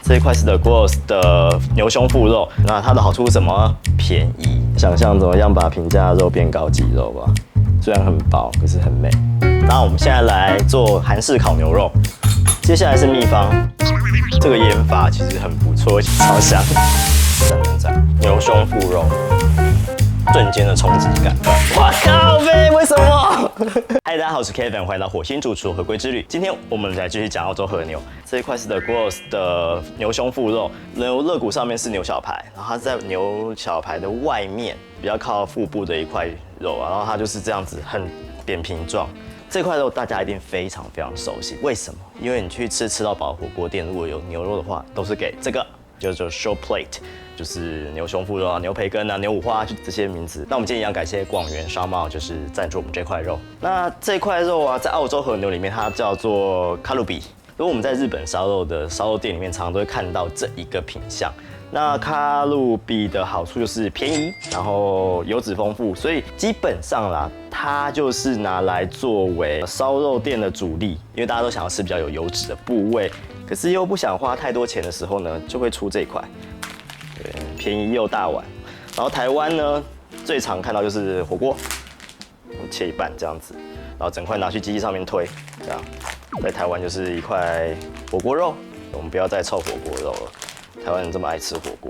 这一块是 The Gross 的牛胸腹肉，那它的好处是什么？便宜。想象怎么样把平价肉变高级肉吧，虽然很薄，可是很美。那我们现在来做韩式烤牛肉，接下来是秘方，这个腌法其实很不错，超香。赞，牛胸腹肉。瞬间的冲击感，哇靠呗！为什么？嗨，大家好，我是 Kevin， 欢迎到火星主厨回归之旅。今天我们来继续讲澳洲和牛。这一块是 The Gross 的牛胸腹肉，牛肋骨上面是牛小排，然后它在牛小排的外面，比较靠腹部的一块肉啊，然后它就是这样子很扁平状。这块肉大家一定非常非常熟悉，为什么？因为你去吃到饱火锅店，如果有牛肉的话，都是给这个。叫做 show plate， 就是牛胸腹肉啊、牛培根啊、牛五花，就这些名字。那我们今天一样感谢广元商贸，就是赞助我们这块肉。那这块肉啊，在澳洲和牛里面，它叫做卡路比。如果我们在日本烧肉的烧肉店里面，常常都会看到这一个品项。那卡路比的好处就是便宜，然后油脂丰富，所以基本上啦，它就是拿来作为烧肉店的主力，因为大家都想要吃比较有油脂的部位。可是又不想花太多钱的时候呢，就会出这一块，对，便宜又大碗。然后台湾呢，最常看到就是火锅，切一半这样子，然后整块拿去机器上面推，这样，在台湾就是一块火锅肉。我们不要再臭火锅肉了，台湾人这么爱吃火锅。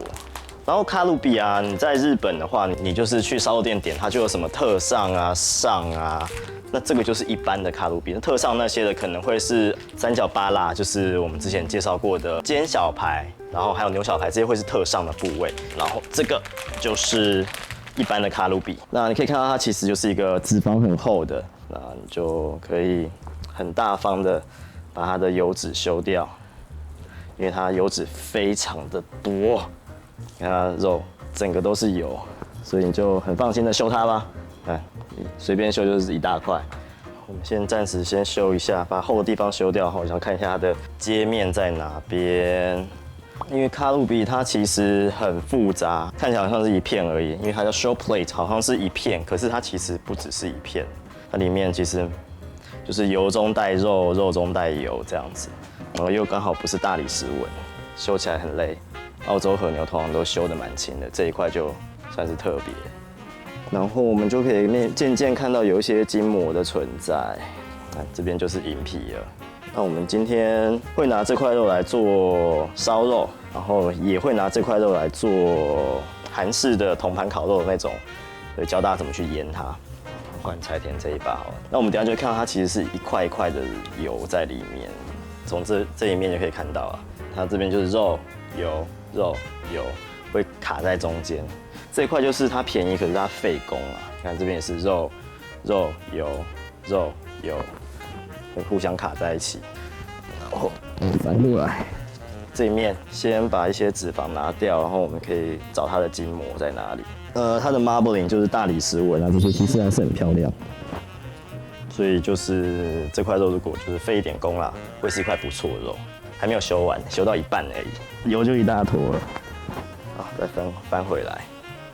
然后卡路比啊，你在日本的话，你就是去烧肉店点，它就有什么特上啊、上啊。那这个就是一般的卡路比，那特上那些的可能会是三角巴辣，就是我们之前介绍过的煎小排，然后还有牛小排，这些会是特上的部位。然后这个就是一般的卡路比。那你可以看到它其实就是一个脂肪很厚的，那你就可以很大方的把它的油脂修掉，因为它油脂非常的多，你看它肉整个都是油，所以你就很放心的修它吧。看，随便修就是一大块。我们暂时先修一下，把厚的地方修掉后，想看一下它的接面在哪边。因为卡路比它其实很复杂，看起来好像是一片而已，因为它叫 show plate， 好像是一片，可是它其实不只是一片，它里面其实就是油中带肉，肉中带油这样子，然后又刚好不是大理石纹，修起来很累。澳洲和牛通常都修得蛮轻的，这一块就算是特别。然后我们就可以渐渐看到有一些筋膜的存在，这边就是银皮了。那我们今天会拿这块肉来做烧肉，然后也会拿这块肉来做韩式的铜盘烤肉的那种，所以教大家怎么去腌它。换柴田这一把好了。那我们等一下就会看到它其实是一块一块的油在里面，从这一面就可以看到啊，它这边就是肉油会卡在中间。这一块就是它便宜，可是它费工啊。你看这边也是肉油，会互相卡在一起。然后翻过来，这一面先把一些脂肪拿掉，然后我们可以找它的筋膜在哪里。它的 marbling 就是大理石纹啊，这些其实还是很漂亮。所以就是这块肉如果就是费一点工啦，会是一块不错的肉。还没有修完，修到一半而已，油就一大坨了。好，再翻回来。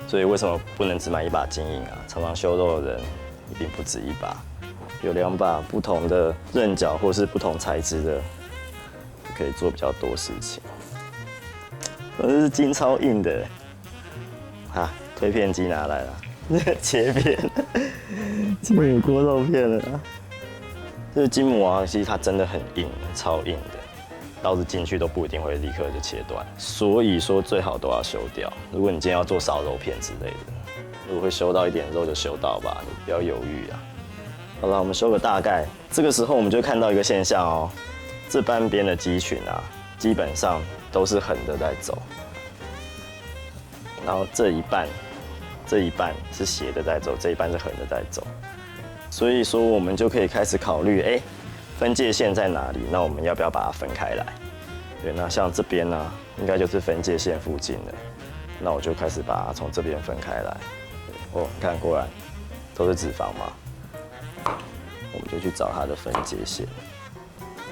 所以为什么不能只买一把金银啊？常常修肉的人一定不止一把，有2把不同的刃角或是不同材质的，可以做比较多事情。这是筋超硬的，啊，推片机拿来了，切片，切火锅肉片了。这个筋膜啊，其实它真的很硬，超硬的。刀子进去都不一定会立刻就切断，所以说最好都要修掉。如果你今天要做烧肉片之类的，如果会修到一点肉就修到吧，你不要犹豫啊。好了，我们修个大概。这个时候我们就看到一个现象哦，这半边的肌群啊，基本上都是横的在走，然后这一半是斜的在走，这一半是横的在走。所以说我们就可以开始考虑，分界线在哪里？那我们要不要把它分开来？对，那像这边呢，应该就是分界线附近的。那我就开始把它从这边分开来。哦，看果然都是脂肪嘛，我们就去找它的分界线。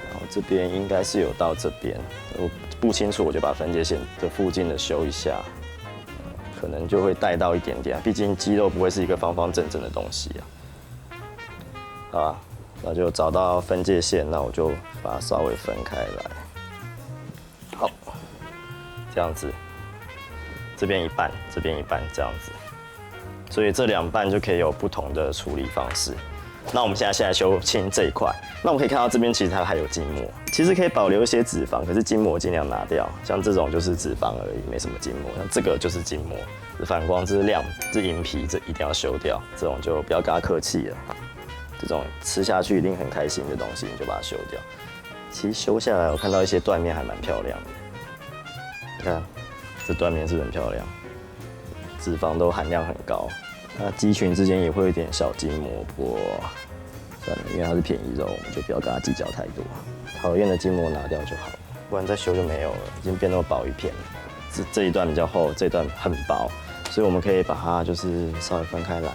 然后这边应该是有到这边，我不清楚，我就把分界线的附近的修一下，可能就会带到一点点。毕竟肌肉不会是一个方方正正的东西啊。好吧。那就找到分界线，那我就把它稍微分开来。好，这样子，这边一半，这边一半这样子，所以这2半就可以有不同的处理方式。那我们现在来修清这一块，那我们可以看到这边其实它还有筋膜，其实可以保留一些脂肪，可是筋膜尽量拿掉。像这种就是脂肪而已，没什么筋膜。像这个就是筋膜，这反光，这是亮，这银皮，这一定要修掉。这种就不要跟他客气了。这种吃下去一定很开心的东西，你就把它修掉。其实修下来，我看到一些断面还蛮漂亮的。你看，这断面是不是很漂亮？脂肪都含量很高。那肌群之间也会有一点小筋膜，不过算了，因为它是便宜肉，我们就不要跟它计较太多。讨厌的筋膜拿掉就好，不然再修就没有了，已经变那么薄一片了。这一段比较厚，这一段很薄，所以我们可以把它就是稍微分开来。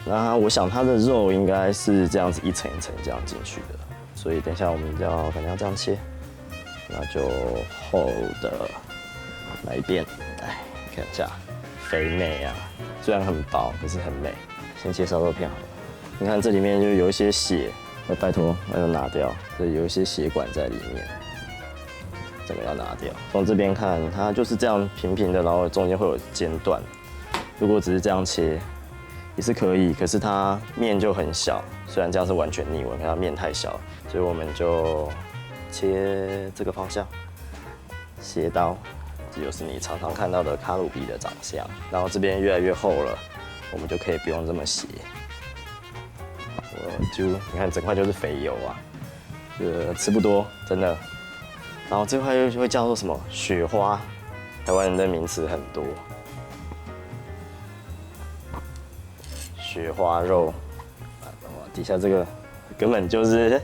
那我想它的肉应该是这样子一层一层这样进去的，所以等一下我们可能要这样切，那就厚的来一遍，来看一下，肥美啊！虽然很薄，可是很美。先切烧肉片好了。你看这里面就有一些血，拜托，那就拿掉。这有一些血管在里面，这个要拿掉。从这边看，它就是这样平平的，然后中间会有间断。如果只是这样切，也是可以，可是它面就很小。虽然这样是完全逆纹，可它面太小，所以我们就切这个方向，斜刀。这就是你常常看到的卡鲁比的长相，然后这边越来越厚了，我们就可以不用这么斜。你看整块就是肥油啊，吃不多，真的。然后这块又会叫做什么雪花，台湾人的名词很多，雪花肉。底下这个根本就是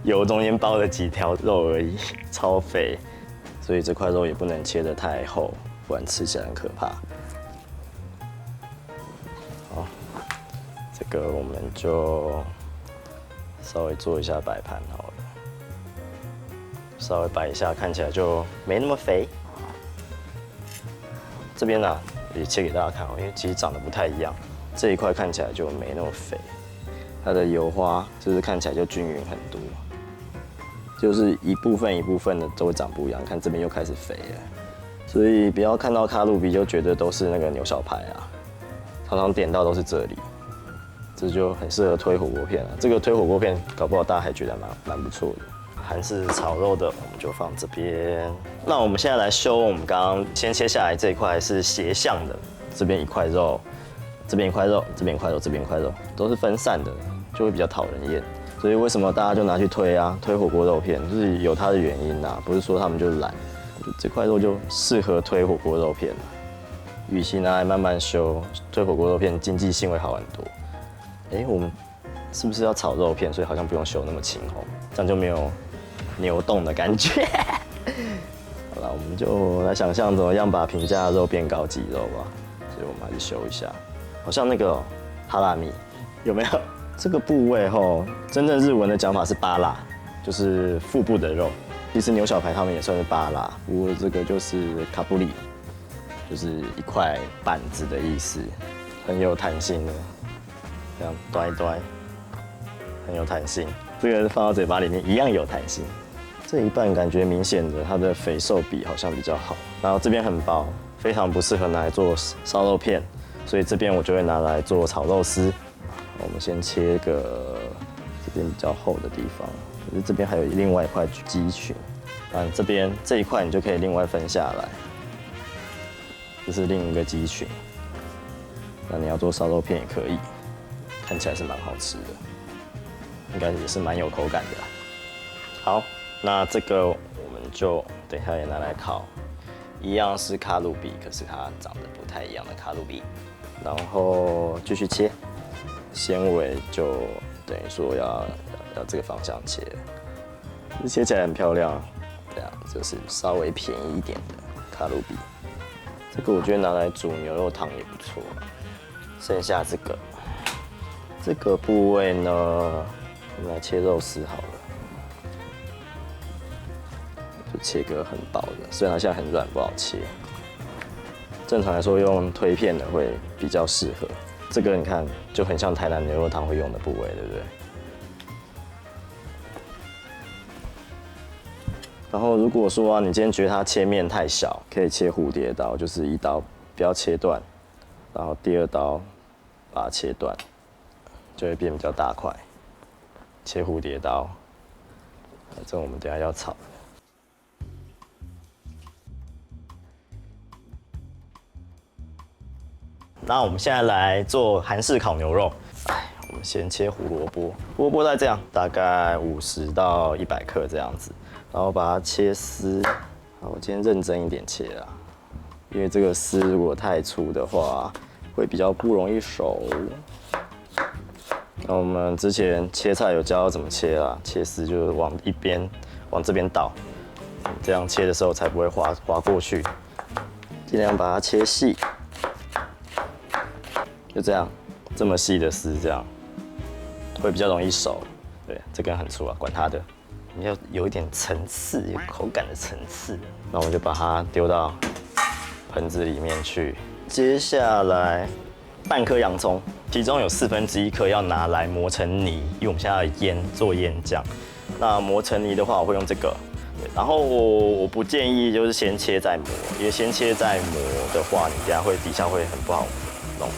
油中间包了几条肉而已，超肥。所以这块肉也不能切得太厚，不然吃起来很可怕。好，这个我们就稍微做一下摆盘好了，稍微摆一下，看起来就没那么肥。这边呢也切给大家看哦，因为其实长得不太一样，这一块看起来就没那么肥，它的油花就是看起来就均匀很多。就是一部分一部分的都会长不一样，看这边又开始肥了，所以不要看到卡路比就觉得都是那个牛小排啊，常常点到都是这里，这就很适合推火锅片啊。这个推火锅片搞不好大家还觉得蛮不错的。韩式炒肉的我们就放这边。那我们现在来修我们刚刚先切下来这一块是斜向的，这边一块肉，这边一块肉，这边一块肉，这边一块肉，都是分散的，就会比较讨人厌。所以为什么大家就拿去推啊？推火锅肉片就是有它的原因啊，不是说他们就懒，这块肉就适合推火锅肉片。与其拿来慢慢修，推火锅肉片经济性会好很多。我们是不是要炒肉片？所以好像不用修那么青红，这样就没有扭动的感觉。好了，我们就来想象怎么样把平价的肉变高级肉吧。所以我们还是修一下，好像那个哈拉米有没有？这个部位真正日文的讲法是巴拉，就是腹部的肉。其实牛小排他们也算是巴拉，不过这个就是卡布里，就是一块板子的意思，很有弹性的，这样端一端，很有弹性。这个放到嘴巴里面一样有弹性。这一半感觉明显的它的肥瘦比好像比较好，然后这边很薄，非常不适合拿来做烧肉片，所以这边我就会拿来做炒肉丝。我们先切个这边比较厚的地方，可是这边还有另外一块肌群，这边这一块你就可以另外分下来，这是另一个肌群。那你要做烧肉片也可以，看起来是蛮好吃的，应该也是蛮有口感的啦。好，那这个我们就等一下也拿来烤，一样是卡路比，可是它长得不太一样的卡路比，然后继续切。纤维就等于说要这个方向切，切起来很漂亮。这样就是稍微便宜一点的卡路比，这个我觉得拿来煮牛肉汤也不错。剩下这个部位呢，我们来切肉丝好了，就切个很薄的，虽然它现在很软不好切。正常来说用推片的会比较适合。这个你看就很像台南牛肉汤会用的部位，对不对？然后如果说你今天觉得它切面太小，可以切蝴蝶刀，就是一刀不要切断，然后第二刀把它切断，就会变比较大块。切蝴蝶刀，这我们等一下要炒。那我们现在来做韩式烤牛肉。我们先切胡萝卜，胡萝卜再这样，大概50到100克这样子，然后把它切丝。好，我今天认真一点切啦，因为这个丝如果太粗的话，会比较不容易熟。那我们之前切菜有教怎么切啦，切丝就是往这边倒，这样切的时候才不会滑过去。尽量把它切细，就这样，这么细的丝，这样会比较容易熟。对，这根很粗啊，管它的，你要有一点层次，有口感的层次。那我们就把它丢到盆子里面去。接下来半颗洋葱，其中有1/4颗要拿来磨成泥，因为我们现在要做腌酱。那磨成泥的话，我会用这个。然后我不建议就是先切再磨，因为先切再磨的话，你等下底下会很不好弄。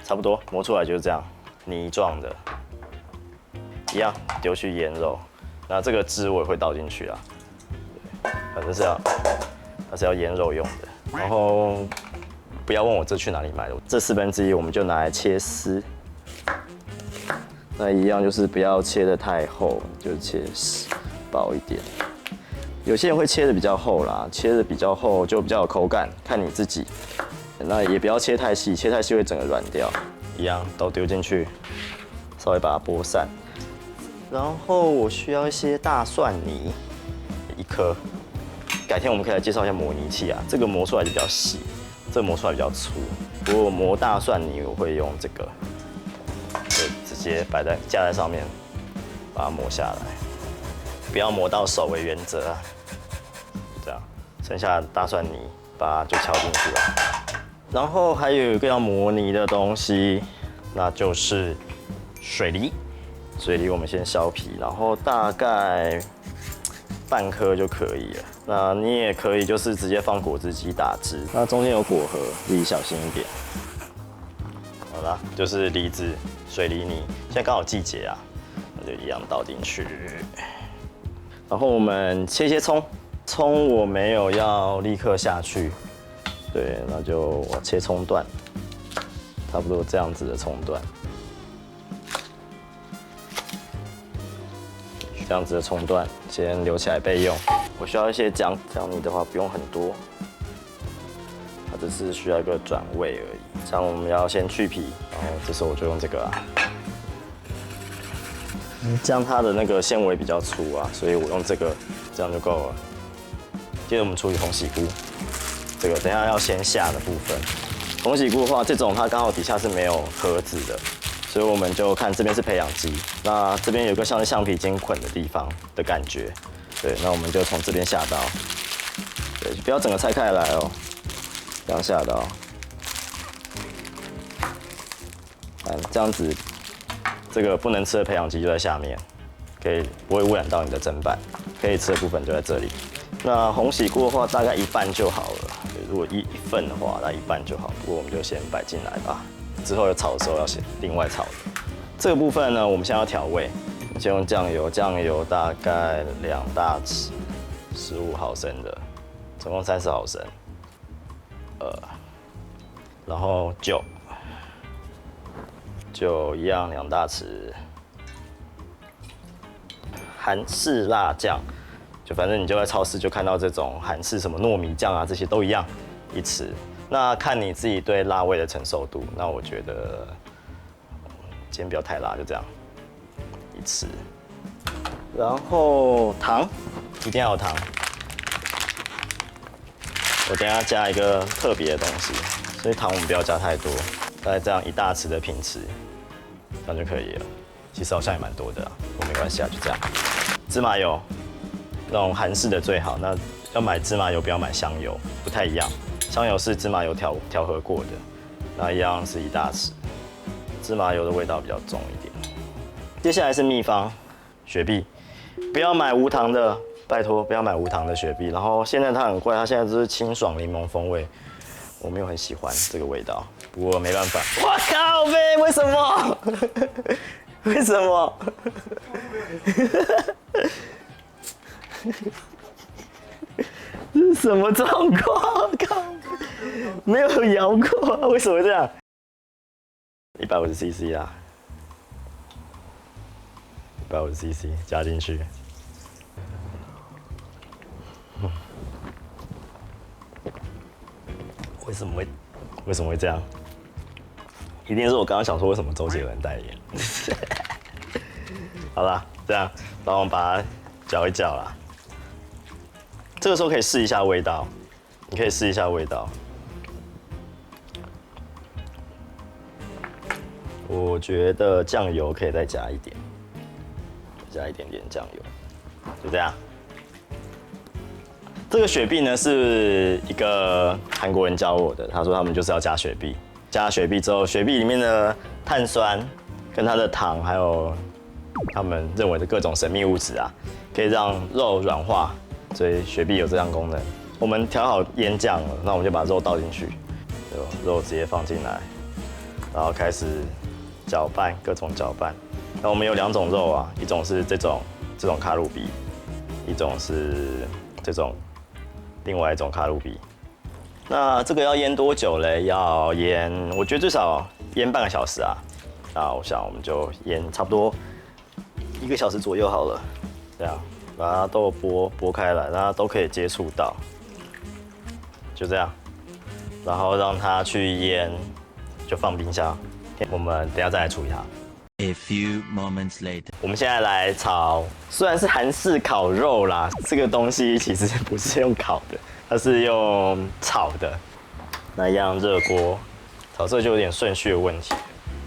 差不多磨出来就是这样泥状的，一样丢去腌肉。那这个汁我也会倒进去啦，反正它是要腌肉用的。然后不要问我这去哪里买的，这1/4我们就拿来切丝。那一样就是不要切得太厚，就切薄一点。有些人会切得比较厚啦，切得比较厚就比较有口感，看你自己。那也不要切太细，切太细会整个软掉。一样都丢进去，稍微把它拨散。然后我需要一些大蒜泥，1颗。改天我们可以来介绍一下磨泥器啊，这个磨出来就比较细，这个磨出来比较粗。如果磨大蒜泥，我会用这个，就直接架在上面，把它磨下来，不要磨到手为原则啊。这样，剩下的大蒜泥把它就敲进去了。然后还有一个要磨泥的东西，那就是水梨。水梨我们先削皮，然后大概半颗就可以了。那你也可以就是直接放果汁机打汁，那中间有果核，自己小心一点。好啦，就是梨子、水梨泥，现在刚好季节啊，那就一样倒进去。然后我们切一些葱，葱我没有要立刻下去。对，那就我切葱段，差不多这样子的葱段，这样子的葱段先留起来备用。我需要一些姜泥的话不用很多，它只是需要一个转位而已。这样我们要先去皮，然后这时候我就用这个啊，姜它的那个纤维比较粗啊，所以我用这个，这样就够了。接着我们处理红喜菇。这个等一下要先下的部分，红喜菇的话，这种它刚好底下是没有盒子的，所以我们就看这边是培养基，那这边有个像是橡皮筋捆的地方的感觉，对，那我们就从这边下刀，对，不要整个拆开来哦，这样下刀，这样子，这个不能吃的培养基就在下面，可以不会污染到你的砧板，可以吃的部分就在这里。那红喜菇的话，大概1半就好了。如果一份的话，那1半就好。不过我们就先摆进来吧，之后有炒的时候要先另外炒的。这个部分呢，我们现在要调味，先用酱油，酱油大概2大匙，15毫升的，总共30毫升。然后酒一样2大匙，韩式辣酱。就反正你就在超市就看到这种韩式什么糯米酱啊，这些都一样1匙。那看你自己对辣味的承受度。那我觉得今天不要太辣，就这样1匙。然后糖一定要有糖。我等一下加一个特别的东西，所以糖我们不要加太多，大概这样1大匙的平匙，这样就可以了。其实好像也蛮多的啦，不过没关系啊，就这样。芝麻油。那种韩式的最好，那要买芝麻油，不要买香油，不太一样。香油是芝麻油调和过的，那一样是1大匙。芝麻油的味道比较重一点。接下来是秘方，雪碧。不要买无糖的，拜托不要买无糖的雪碧。然后现在它很贵，它现在就是清爽柠檬风味，我没有很喜欢这个味道，不过没办法。我靠呗，为什么？为什么？这是什么状况？靠，没有摇过啊，为什么这样？150cc 啦，150cc 加进去。为什么会这样？一定是我刚刚想说为什么周杰伦代言。好啦，这样，然后我们把它搅一搅啦。这个时候可以试一下味道，你可以试一下味道。我觉得酱油可以再加一点，加一点点酱油，就这样。这个雪碧呢是一个韩国人教我的，他说他们就是要加雪碧，加雪碧之后，雪碧里面的碳酸跟它的糖，还有他们认为的各种神秘物质啊，可以让肉软化，所以雪碧有这项功能。我们调好腌酱了，那我们就把肉倒进去，肉直接放进来，然后开始搅拌，各种搅拌。那我们有2种肉啊，一种是这种卡路比，一种是这种另外一种卡路比。那这个要腌多久嘞？要腌，我觉得最少腌半个小时啊。那我想我们就腌差不多1个小时左右好了。这样把它都剥开来，让它都可以接触到，就这样。然后让它去腌，就放冰箱。我们等一下再来处理它。A few moments later， 我们现在来炒，虽然是韩式烤肉啦，这个东西其实不是用烤的，它是用炒的。那一样热锅炒，这就有点顺序的问题。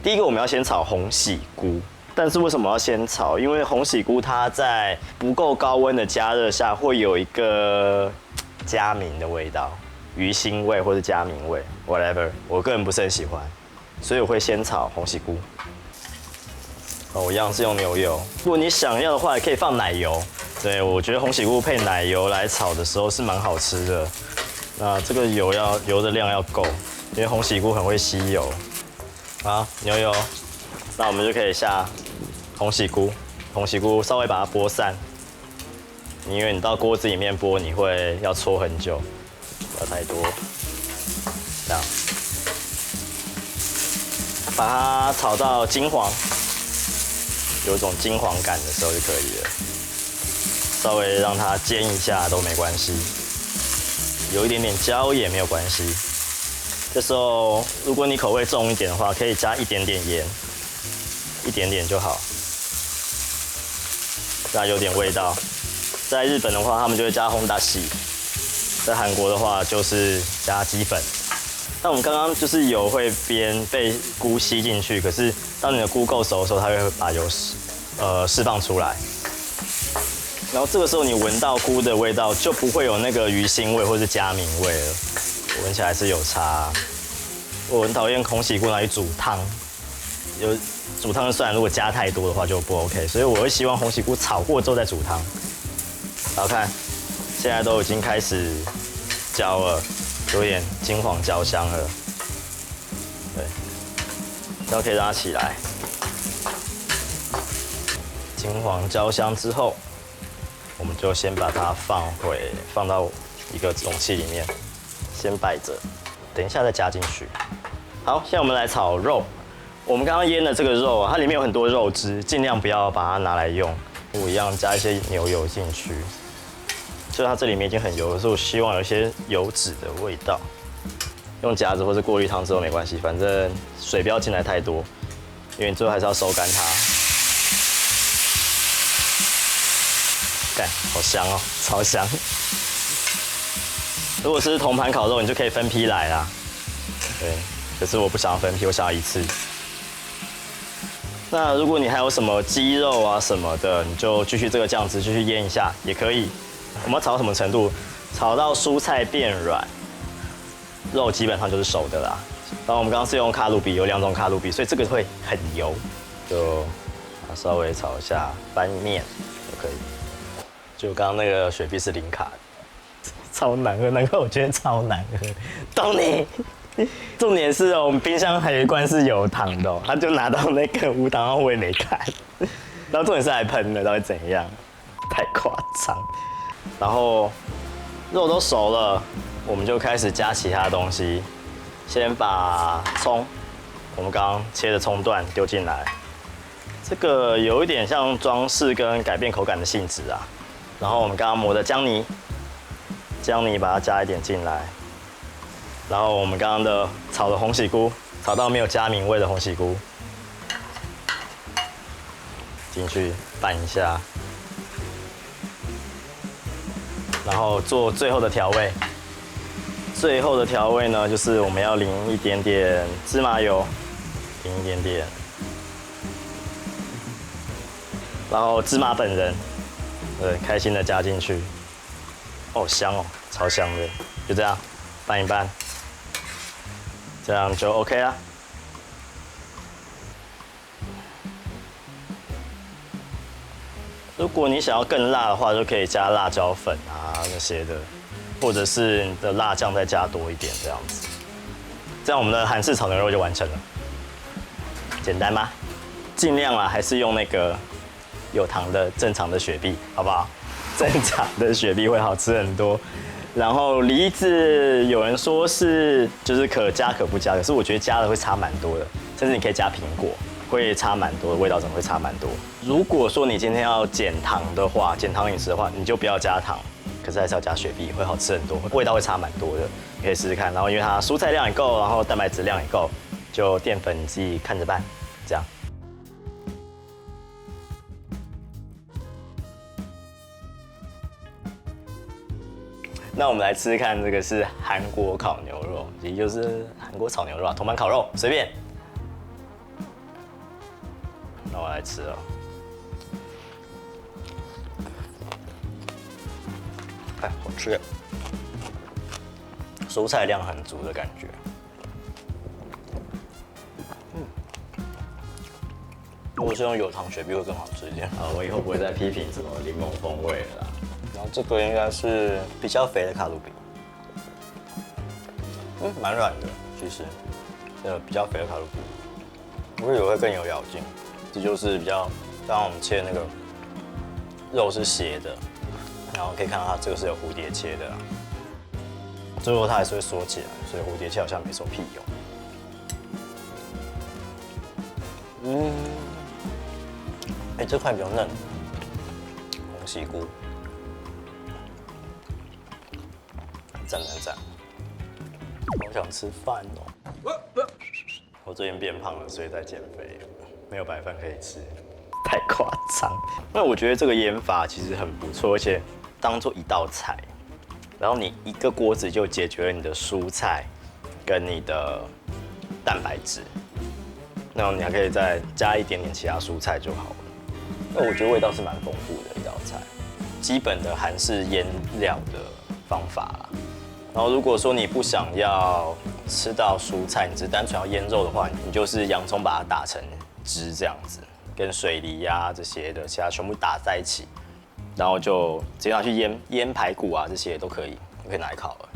第一个我们要先炒红喜菇，但是为什么要先炒？因为红喜菇它在不够高温的加热下，会有一个加名的味道，鱼腥味或者加名味 ，whatever， 我个人不是很喜欢，所以我会先炒红喜菇。我一样是用牛油，如果你想要的话，也可以放奶油。对，我觉得红喜菇配奶油来炒的时候是蛮好吃的。那这个油的量要够，因为红喜菇很会吸油。好，牛油，那我们就可以下红喜菇，稍微把它剥散，因为你到锅子里面剥，你会要搓很久，不要太多。这样，把它炒到金黄。有一种金黄感的时候就可以了，稍微让它煎一下都没关系，有一点点焦也没有关系。这时候如果你口味重一点的话，可以加一点点盐，一点点就好，再有点味道。在日本的话，他们就会加红大喜；在韩国的话，就是加鸡粉。那我们刚刚就是油会被菇吸进去，可是当你的菇够熟的时候，它会把油释放出来。然后这个时候你闻到菇的味道，就不会有那个鱼腥味或是加名味了，闻起来是有差。我很讨厌红喜菇拿去煮汤，煮汤虽然如果加太多的话就不 OK， 所以我会希望红喜菇炒过之后再煮汤。好看，现在都已经开始焦了。有点金黄焦香了，对，然后可以让它起来。金黄焦香之后，我们就先把它放到一个容器里面，先摆着，等一下再加进去。好，现在我们来炒肉。我们刚刚腌的这个肉啊，它里面有很多肉汁，尽量不要把它拿来用。我一样加一些牛油进去。就它这里面已经很油了，所以我希望有一些油脂的味道。用夹子或是过滤汤之后没关系，反正水不要进来太多，因为你最后还是要收干它。干，好香哦，超香！如果是铜盘烤肉，你就可以分批来啦。对，可是我不想要分批，我想要一次。那如果你还有什么鸡肉啊什么的，你就继续这个酱汁继续腌一下也可以。我们要炒到什么程度？炒到蔬菜变软，肉基本上就是熟的啦。然后我们刚刚是用卡路比，有2种卡路比，所以这个会很油，就稍微炒一下翻面就可以。就刚刚那个雪碧是零卡的，超难喝，难怪我觉得超难喝。懂你。重点是哦，我们冰箱还有一罐是有糖的、哦，他就拿到那个无糖，然后我也没看。然后重点是还喷了，到底怎样？太夸张。然后肉都熟了，我们就开始加其他东西。先把葱，我们刚刚切的葱段丢进来。这个有一点像装饰跟改变口感的性质啊。然后我们刚刚磨的姜泥，姜泥把它加一点进来。然后我们刚刚的炒的红喜菇，炒到没有加名味的红喜菇，进去拌一下，然后做最后的调味。最后的调味呢，就是我们要淋一点点芝麻油，淋一点点，然后芝麻本人，对，开心的加进去。哦，香哦，超香的，就这样拌一拌。这样就 OK 啦。如果你想要更辣的话，就可以加辣椒粉啊那些的，或者是你的辣酱再加多一点这样子。这样我们的韩式炒牛肉就完成了。简单吗？尽量啊，还是用那个有糖的正常的雪碧，好不好？正常的雪碧会好吃很多。然后梨子有人说是就是可加可不加，可是我觉得加的会差蛮多的，甚至你可以加苹果，会差蛮多的，味道真的会差蛮多。如果说你今天要减糖的话，减糖饮食的话，你就不要加糖，可是还是要加雪碧，会好吃很多，味道会差蛮多的，你可以试试看。然后因为它蔬菜量也够，然后蛋白质量也够，就淀粉你自己看着办，这样。那我们来吃吃看，这个是韩国烤牛肉，也就是韩国炒牛肉啊，铜板烤肉，随便。那我来吃哦。哎，好吃耶！蔬菜量很足的感觉。如果是用有糖雪碧会更好吃一点。我以后不会再批评什么柠檬风味了啦。然后这个应该是比较肥的卡路比，蛮软的，其实，比较肥的卡路比，我以为会更有咬劲。这就是比较，刚刚我们切的那个肉是斜的，然后可以看到它这个是有蝴蝶切的啦，最后它还是会缩起来，所以蝴蝶切好像没什么屁用。这块比较嫩，红喜菇。赞赞赞！好想吃饭哦。我最近变胖了，所以在减肥，没有白饭可以吃，太夸张。那我觉得这个腌法其实很不错，而且当做一道菜，然后你一个锅子就解决了你的蔬菜跟你的蛋白质，然后你还可以再加一点点其他蔬菜就好了。那我觉得味道是蛮丰富的一道菜，基本的韩式腌料的方法啦。然后如果说你不想要吃到蔬菜，你只单纯要腌肉的话，你就是洋葱把它打成汁这样子，跟水梨啊这些的，其他全部打在一起，然后就直接拿去腌排骨啊这些都可以，可以拿来烤了。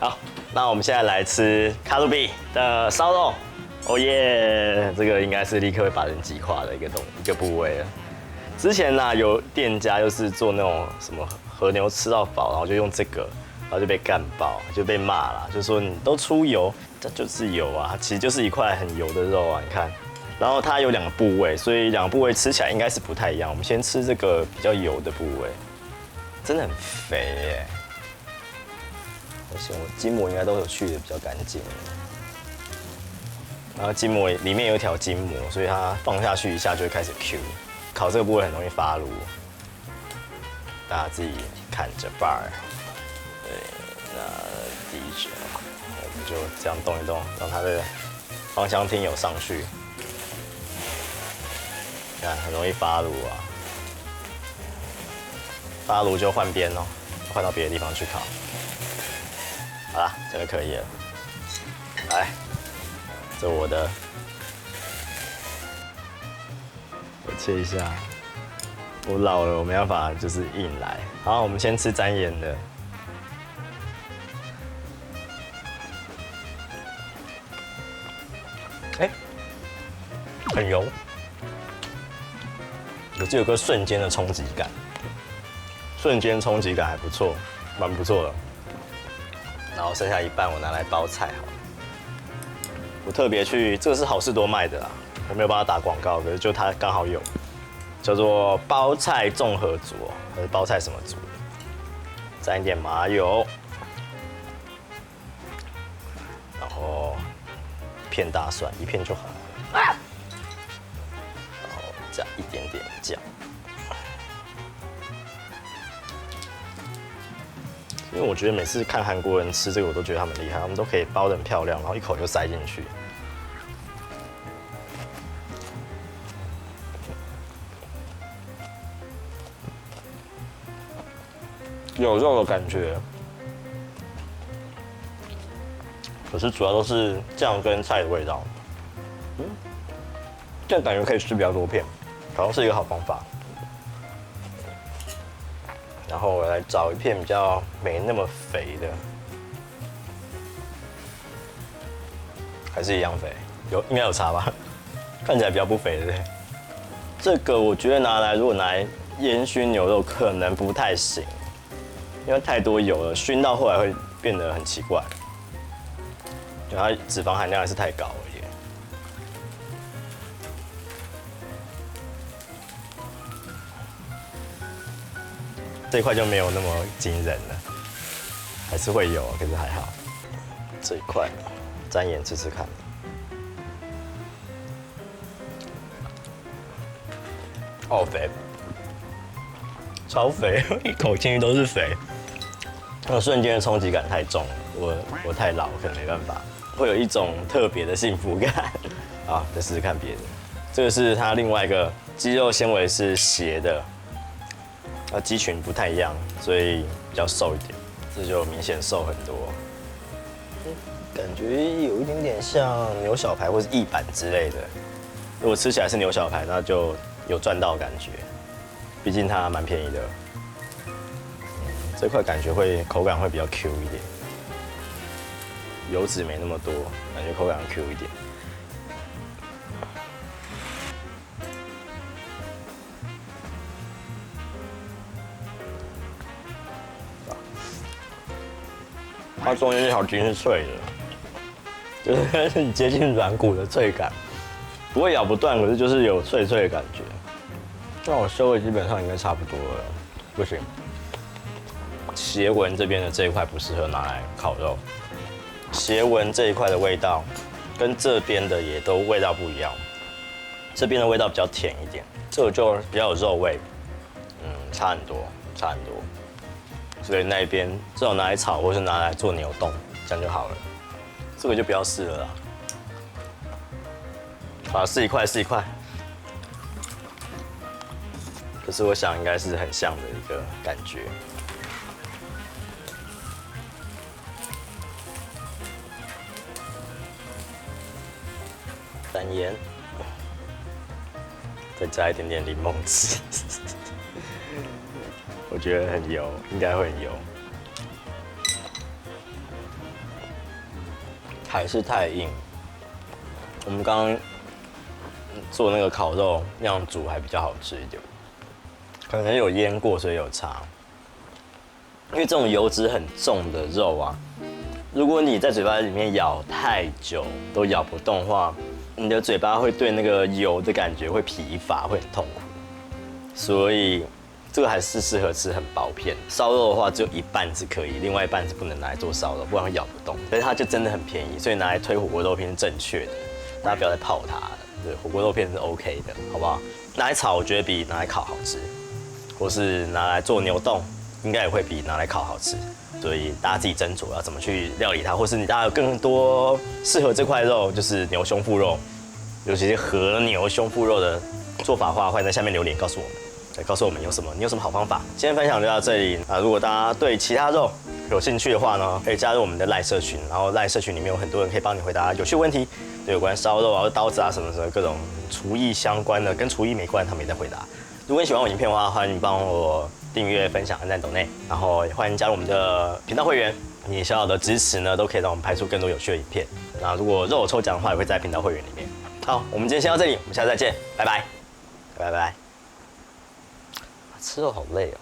好，那我们现在来吃卡路比的烧肉。哦耶，这个应该是立刻会把人击垮的一个部位了。之前呢、有店家就是做那种什么和牛吃到饱，然后就用这个，然后就被干爆，就被骂了，就说你都出油，这就是油啊，其实就是一块很油的肉啊，你看。然后它有两个部位，所以两个部位吃起来应该是不太一样。我们先吃这个比较油的部位，真的很肥耶。而且我筋膜应该都有去的比较干净。然后筋膜里面有一条筋膜，所以它放下去一下就会开始 Q。烤这个部位很容易发炉，大家自己看着办儿。对，那第一卷我们就这样动一动，让它的芳香烃有上去。看，很容易发炉啊。发炉就换边哦，换到别的地方去烤。好啦，这个可以了。来，这我的。我切一下，我老了，我没办法就是硬来。好，我们先吃沾盐的。很油，可是有个瞬间的冲击感，瞬间冲击感还不错，蛮不错的。然后剩下一半我拿来包菜好了。我特别去，这个是好事多卖的啦，我没有帮他打广告，可是就他刚好有，叫做包菜综合组哦，还是包菜什么组？沾一点麻油，然后片大蒜，一片就好了。啊！然后加一点点酱。因为我觉得每次看韩国人吃这个，我都觉得他们厉害，他们都可以包得很漂亮，然后一口就塞进去。有肉的感觉，可是主要都是酱跟菜的味道。这样感觉可以吃比较多片，好像是一个好方法。然后我来找一片比较没那么肥的，还是一样肥，应该有差吧？看起来比较不肥，对不对？这个我觉得如果拿来烟熏牛肉可能不太行，因为太多油了，熏到后来会变得很奇怪，因为它脂肪含量还是太高而已。这一块就没有那么惊人了，还是会有，可是还好。这一块沾盐吃吃看，好肥，超肥，一口进去都是肥。那瞬间的冲击感太重了，我太老，可能没办法，会有一种特别的幸福感。好，再试试看别的。这个是它另外一个肌肉纤维是斜的。肌群不太一样，所以比较瘦一点，这就明显瘦很多。感觉有一点点像牛小排或是翼板之类的。如果吃起来是牛小排，那就有赚到感觉，毕竟它蛮便宜的。这块感觉口感会比较 Q 一点，油脂没那么多，感觉口感 Q 一点。它中间那条筋是脆的，就是很接近软骨的脆感，不会咬不断，可是就是有脆脆的感觉。那我收的基本上应该差不多了，不行。斜纹这边的这一块不适合拿来烤肉，斜纹这一块的味道跟这边的也都味道不一样，这边的味道比较甜一点，这个就比较有肉味，差很多，差很多。所以那一边这种拿来炒，或是拿来做牛冻，这样就好了。这个就不要试了啦。好，试一块，试一块。可是我想应该是很像的一个感觉。沾盐，再加一点点柠檬汁。我觉得很油，应该会很油，还是太硬。我们刚刚做那个烤肉那样煮还比较好吃一点，可能有腌过，所以有差。因为这种油脂很重的肉啊，如果你在嘴巴里面咬太久都咬不动的话，你的嘴巴会对那个油的感觉会疲乏，会很痛苦，所以。这个还是适合吃很薄片，烧肉的话只有一半是可以，另外一半是不能拿来做烧肉，不然会咬不动。但是它就真的很便宜，所以拿来推火锅肉片是正确的，大家不要再泡它了。对，火锅肉片是 OK 的，好不好？拿来炒我觉得比拿来烤好吃，或是拿来做牛冻，应该也会比拿来烤好吃。所以大家自己斟酌要怎么去料理它，或是大家有更多适合这块肉，就是牛胸腹肉，尤其是和牛胸腹肉的做法的话，欢迎在下面留言告诉我们。来告诉我们你有什么好方法。今天分享就到这里啊！如果大家对其他肉有兴趣的话呢，可以加入我们的赖社群，然后赖社群里面有很多人可以帮你回答有趣问题，对有关烧肉啊、刀子啊什么各种厨艺相关的，跟厨艺没关，他们也在回答。如果你喜欢我影片的话，欢迎帮我订阅、分享、按赞、抖内，然后也欢迎加入我们的频道会员。你小小的支持呢，都可以让我们拍出更多有趣的影片。那如果肉有抽奖的话，也会在频道会员里面。好，我们今天先到这里，我们下次再见，拜拜，拜拜。吃肉好累哦。